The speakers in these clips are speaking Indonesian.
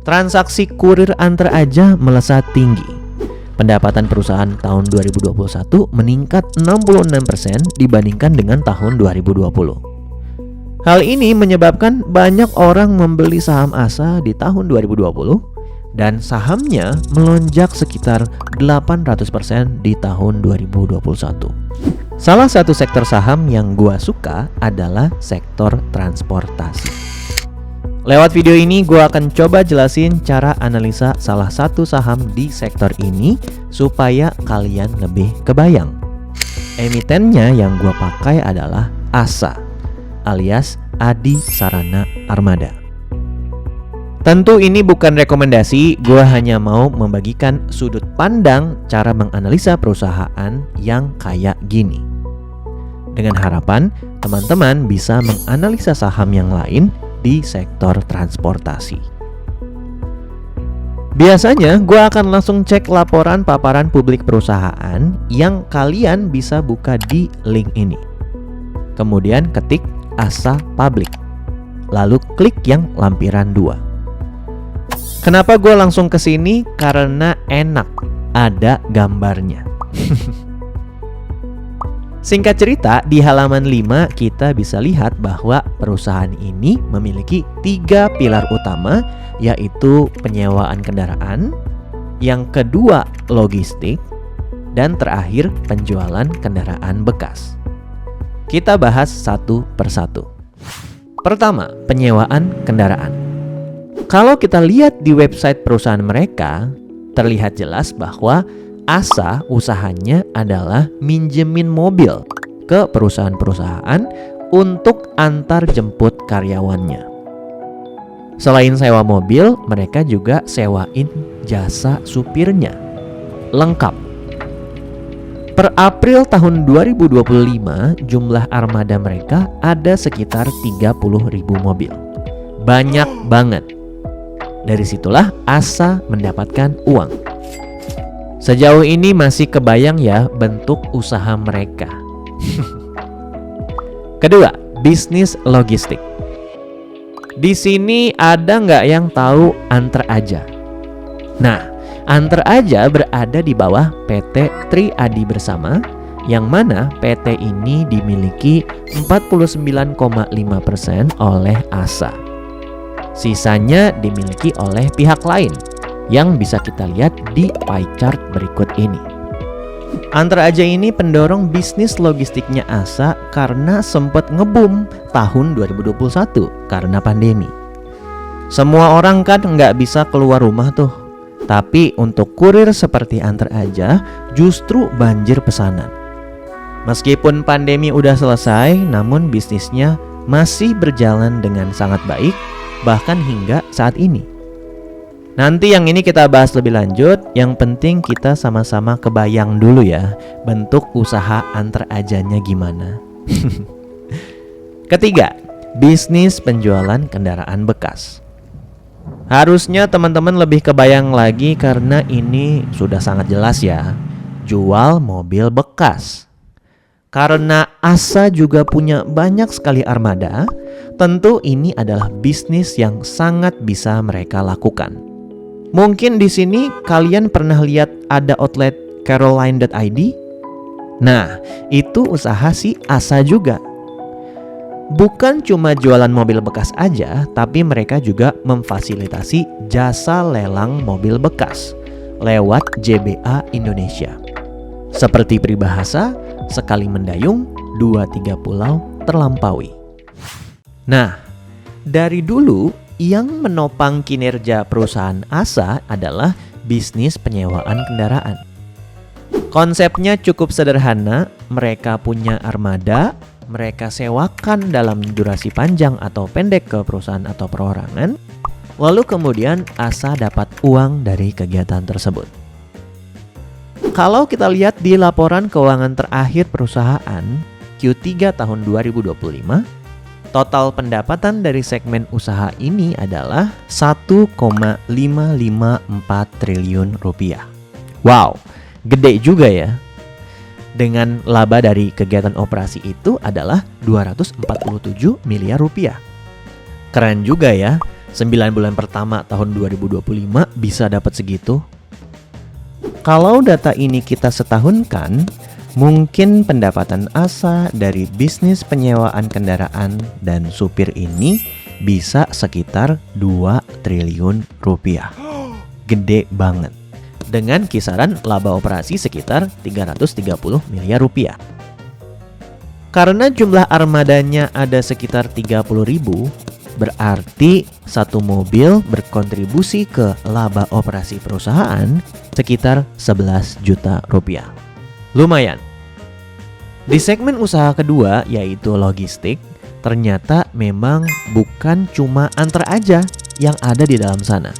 Transaksi kurir antar aja melesat tinggi. Pendapatan perusahaan tahun 2021 meningkat 66% dibandingkan dengan tahun 2020. Hal ini menyebabkan banyak orang membeli saham ASA di tahun 2020 dan sahamnya melonjak sekitar 800% di tahun 2021. Salah satu sektor saham yang gua suka adalah sektor transportasi. Lewat video ini gue akan coba jelasin cara analisa salah satu saham di sektor ini supaya kalian lebih kebayang. Emitennya yang gue pakai adalah ASA alias Adi Sarana Armada. Tentu ini bukan rekomendasi, gue hanya mau membagikan sudut pandang cara menganalisa perusahaan yang kayak gini. Dengan harapan teman-teman bisa menganalisa saham yang lain di sektor transportasi. Biasanya gue akan langsung cek laporan paparan publik perusahaan yang kalian bisa buka di link ini. Kemudian ketik ASA Public, lalu klik yang lampiran 2. Kenapa gue langsung ke sini? Karena enak, ada gambarnya. Singkat cerita, di halaman 5 kita bisa lihat bahwa perusahaan ini memiliki 3 pilar utama, yaitu penyewaan kendaraan, yang kedua logistik, dan terakhir penjualan kendaraan bekas. Kita bahas satu persatu. Pertama, penyewaan kendaraan. Kalau kita lihat di website perusahaan mereka, terlihat jelas bahwa ASA usahanya adalah minjemin mobil ke perusahaan-perusahaan untuk antar jemput karyawannya. Selain sewa mobil, mereka juga sewain jasa supirnya. Lengkap. Per April tahun 2025, jumlah armada mereka ada sekitar 30.000 mobil. Banyak banget. Dari situlah ASA mendapatkan uang. Sejauh ini masih kebayang ya bentuk usaha mereka. Kedua, bisnis logistik. Di sini ada nggak yang tahu Antar Aja? Nah, Antar Aja berada di bawah PT Tri Adi Bersama, yang mana PT ini dimiliki 49,5% oleh ASA. Sisanya dimiliki oleh pihak lain, yang bisa kita lihat di pie chart berikut ini. Antar Aja ini pendorong bisnis logistiknya ASA karena sempat ngebum tahun 2021 karena pandemi. Semua orang kan nggak bisa keluar rumah tuh. Tapi untuk kurir seperti Antar Aja justru banjir pesanan. Meskipun pandemi udah selesai, namun bisnisnya masih berjalan dengan sangat baik, bahkan hingga saat ini. Nanti yang ini kita bahas lebih lanjut. Yang penting kita sama-sama kebayang dulu ya bentuk usaha Antar Ajanya gimana. Ketiga, bisnis penjualan kendaraan bekas. Harusnya teman-teman lebih kebayang lagi karena ini sudah sangat jelas ya. Jual mobil bekas. Karena ASA juga punya banyak sekali armada, tentu ini adalah bisnis yang sangat bisa mereka lakukan. Mungkin di sini kalian pernah lihat ada outlet Caroline.id. Nah, itu usaha si ASA juga. Bukan cuma jualan mobil bekas aja, tapi mereka juga memfasilitasi jasa lelang mobil bekas lewat JBA Indonesia. Seperti peribahasa, sekali mendayung, 2-3 pulau terlampaui. Nah, dari dulu yang menopang kinerja perusahaan ASA adalah bisnis penyewaan kendaraan. Konsepnya cukup sederhana, mereka punya armada, mereka sewakan dalam durasi panjang atau pendek ke perusahaan atau perorangan, lalu kemudian ASA dapat uang dari kegiatan tersebut. Kalau kita lihat di laporan keuangan terakhir perusahaan Q3 tahun 2025, total pendapatan dari segmen usaha ini adalah 1,554 triliun rupiah. Wow, gede juga ya. Dengan laba dari kegiatan operasi itu adalah 247 miliar rupiah. Keren juga ya, 9 bulan pertama tahun 2025 bisa dapat segitu? Kalau data ini kita setahunkan, mungkin pendapatan Asa dari bisnis penyewaan kendaraan dan supir ini bisa sekitar 2 triliun rupiah. Gede banget. Dengan kisaran laba operasi sekitar 330 miliar rupiah. Karena jumlah armadanya ada sekitar 30.000, berarti satu mobil berkontribusi ke laba operasi perusahaan sekitar 11 juta rupiah. Lumayan. Di segmen usaha kedua yaitu logistik, ternyata memang bukan cuma antar aja yang ada di dalam sana.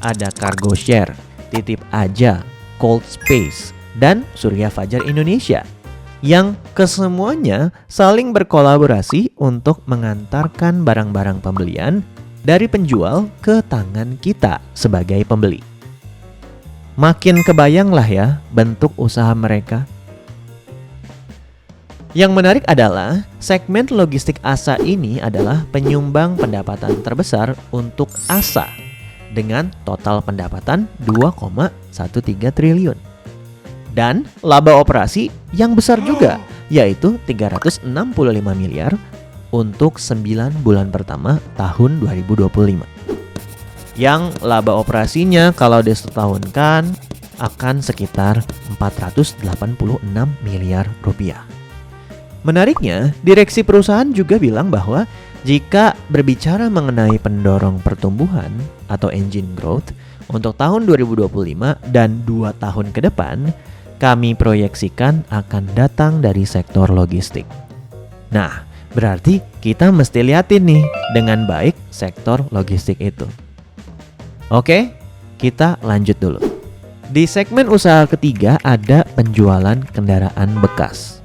Ada cargo share, titip aja, cold space, dan Surya Fajar Indonesia yang kesemuanya saling berkolaborasi untuk mengantarkan barang-barang pembelian dari penjual ke tangan kita sebagai pembeli. Makin kebayanglah ya bentuk usaha mereka. Yang menarik adalah segmen logistik Asa ini adalah penyumbang pendapatan terbesar untuk Asa dengan total pendapatan 2,13 triliun. Dan laba operasi yang besar juga, yaitu 365 miliar untuk 9 bulan pertama tahun 2025. Yang laba operasinya kalau disetahunkan akan sekitar 486 miliar rupiah. Menariknya, direksi perusahaan juga bilang bahwa jika berbicara mengenai pendorong pertumbuhan atau engine growth untuk tahun 2025 dan 2 tahun ke depan, kami proyeksikan akan datang dari sektor logistik. Nah, berarti kita mesti liatin nih dengan baik sektor logistik itu. Oke, kita lanjut dulu. Di segmen usaha ketiga ada penjualan kendaraan bekas.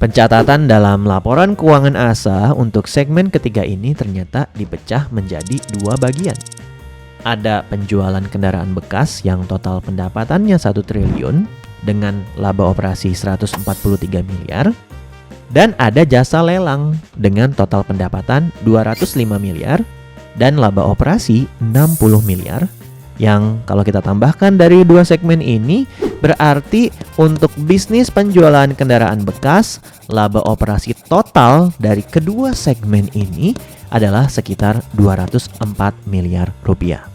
Pencatatan dalam laporan keuangan Asa untuk segmen ketiga ini ternyata dipecah menjadi 2 bagian. Ada penjualan kendaraan bekas yang total pendapatannya 1 triliun dengan laba operasi 143 miliar, dan ada jasa lelang dengan total pendapatan 205 miliar dan laba operasi 60 miliar, yang kalau kita tambahkan dari 2 segmen ini berarti untuk bisnis penjualan kendaraan bekas, laba operasi total dari kedua segmen ini adalah sekitar 204 miliar rupiah.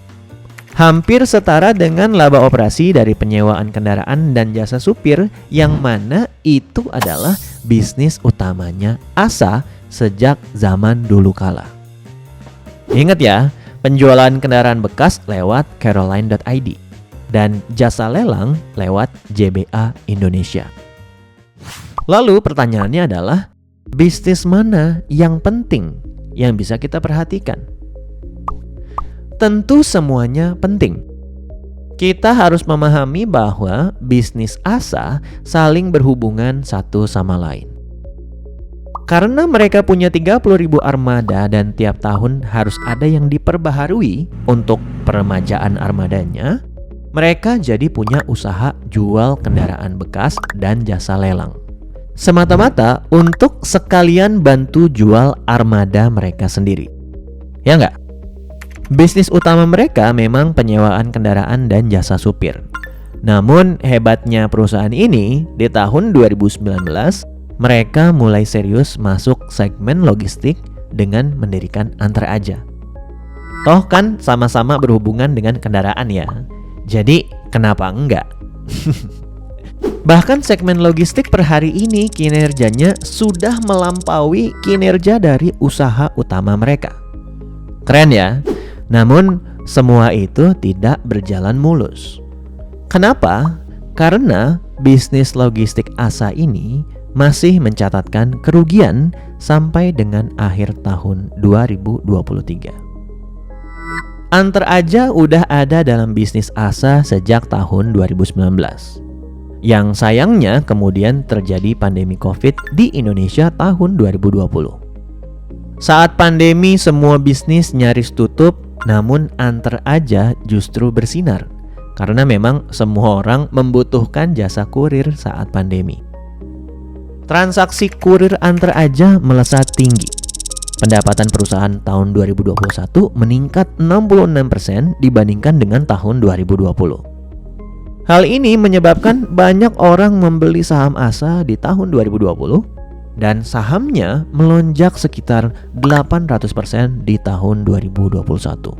Hampir setara dengan laba operasi dari penyewaan kendaraan dan jasa supir, yang mana itu adalah bisnis utamanya Asa sejak zaman dulu kala. Ingat ya, penjualan kendaraan bekas lewat Caroline.id dan jasa lelang lewat JBA Indonesia. Lalu pertanyaannya adalah, bisnis mana yang penting yang bisa kita perhatikan? Tentu semuanya penting. Kita harus memahami bahwa bisnis Asa saling berhubungan satu sama lain. Karena mereka punya 30.000 armada dan tiap tahun harus ada yang diperbaharui untuk peremajaan armadanya, mereka jadi punya usaha jual kendaraan bekas dan jasa lelang. Semata-mata untuk sekalian bantu jual armada mereka sendiri. Ya nggak? Bisnis utama mereka memang penyewaan kendaraan dan jasa supir. Namun hebatnya perusahaan ini, di tahun 2019 mereka mulai serius masuk segmen logistik dengan mendirikan Antar Aja. Toh kan sama-sama berhubungan dengan kendaraan ya. Jadi kenapa enggak? Bahkan segmen logistik per hari ini kinerjanya sudah melampaui kinerja dari usaha utama mereka. Keren ya? Namun semua itu tidak berjalan mulus. Kenapa? Karena bisnis logistik Asa ini masih mencatatkan kerugian sampai dengan akhir tahun 2023. Antar Aja udah ada dalam bisnis Asa sejak tahun 2019. Yang sayangnya kemudian terjadi pandemi COVID di Indonesia tahun 2020. Saat pandemi semua bisnis nyaris tutup, namun Antar Aja justru bersinar karena memang semua orang membutuhkan jasa kurir saat pandemi. Transaksi kurir Antar Aja melesat tinggi. Pendapatan perusahaan tahun 2021 meningkat 66% dibandingkan dengan tahun 2020. Hal ini menyebabkan banyak orang membeli saham ASA di tahun 2020 dan sahamnya melonjak sekitar 800% di tahun 2021.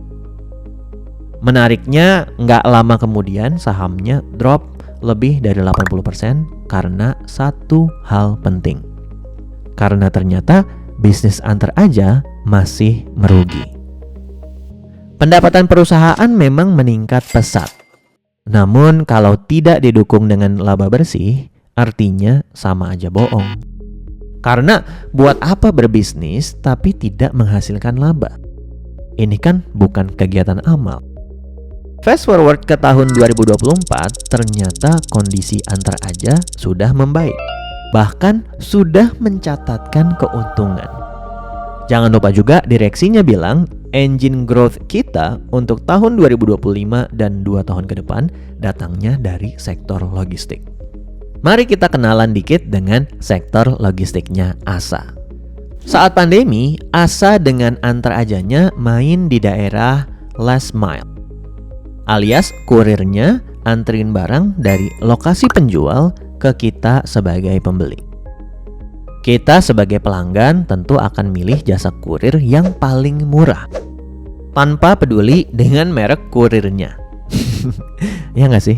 Menariknya, nggak lama kemudian sahamnya drop lebih dari 80% karena satu hal penting. Karena ternyata bisnis antar aja masih merugi. Pendapatan perusahaan memang meningkat pesat. Namun kalau tidak didukung dengan laba bersih, artinya sama aja bohong. Karena buat apa berbisnis tapi tidak menghasilkan laba? Ini kan bukan kegiatan amal. Fast forward ke tahun 2024, ternyata kondisi antar aja sudah membaik. Bahkan sudah mencatatkan keuntungan. Jangan lupa juga direksinya bilang engine growth kita untuk tahun 2025 dan 2 tahun ke depan datangnya dari sektor logistik. Mari kita kenalan dikit dengan sektor logistiknya ASA. Saat pandemi, ASA dengan antar ajanya main di daerah last mile. Alias kurirnya anterin barang dari lokasi penjual ke kita sebagai pembeli. Kita sebagai pelanggan tentu akan milih jasa kurir yang paling murah tanpa peduli dengan merek kurirnya. Ya nggak sih?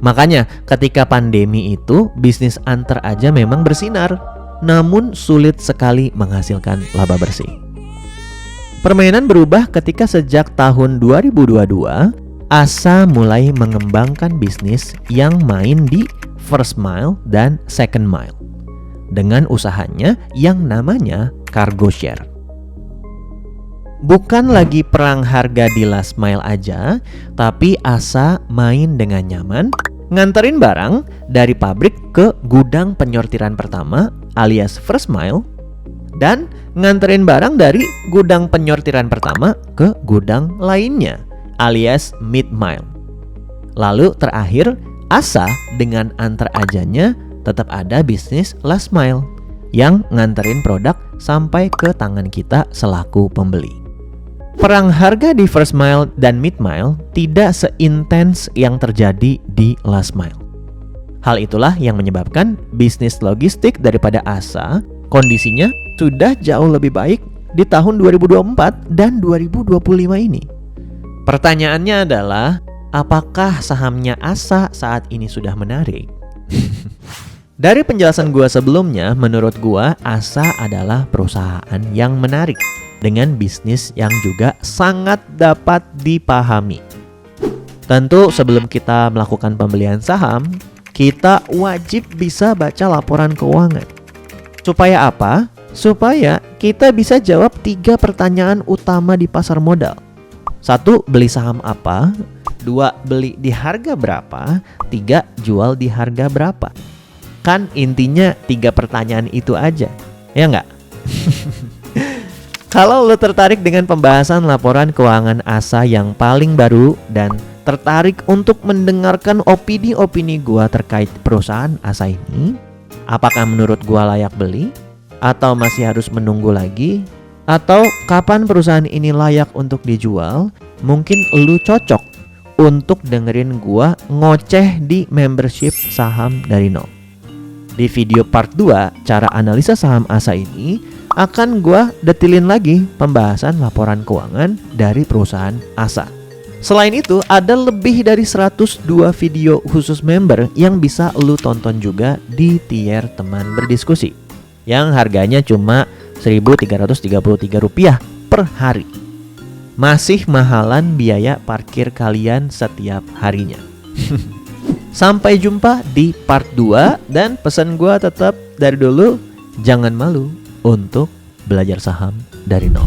Makanya ketika pandemi itu bisnis antar aja memang bersinar, namun sulit sekali menghasilkan laba bersih. Permainan berubah ketika sejak tahun 2022 ASA mulai mengembangkan bisnis yang main di first mile dan second mile dengan usahanya yang namanya cargo share. Bukan lagi perang harga di last mile aja, tapi ASA main dengan nyaman nganterin barang dari pabrik ke gudang penyortiran pertama alias first mile dan nganterin barang dari gudang penyortiran pertama ke gudang lainnya alias mid mile. Lalu terakhir ASA dengan antar ajanya tetap ada bisnis last mile yang nganterin produk sampai ke tangan kita selaku pembeli. Perang harga di first mile dan mid mile tidak seintens yang terjadi di last mile. Hal itulah yang menyebabkan bisnis logistik daripada ASA kondisinya sudah jauh lebih baik di tahun 2024 dan 2025 ini. Pertanyaannya adalah, apakah sahamnya ASA saat ini sudah menarik? Dari penjelasan gua sebelumnya, menurut gua ASA adalah perusahaan yang menarik dengan bisnis yang juga sangat dapat dipahami. Tentu sebelum kita melakukan pembelian saham, kita wajib bisa baca laporan keuangan. Supaya apa? Supaya kita bisa jawab 3 pertanyaan utama di pasar modal. 1. Beli saham apa? 2. Beli di harga berapa? 3. Jual di harga berapa? Kan intinya 3 pertanyaan itu aja, ya nggak? Kalau lo tertarik dengan pembahasan laporan keuangan ASA yang paling baru dan tertarik untuk mendengarkan opini-opini gua terkait perusahaan ASA ini, apakah menurut gua layak beli? Atau masih harus menunggu lagi? Atau kapan perusahaan ini layak untuk dijual? Mungkin lu cocok untuk dengerin gua ngoceh di membership saham dari nol. Di video part 2 cara analisa saham ASA ini akan gua detilin lagi pembahasan laporan keuangan dari perusahaan ASA. Selain itu ada lebih dari 102 video khusus member yang bisa lu tonton juga di tier teman berdiskusi yang harganya cuma Rp1.333 per hari. Masih mahalan biaya parkir kalian setiap harinya. Sampai jumpa di part 2 dan pesan gua tetap dari dulu, jangan malu untuk belajar saham dari nol.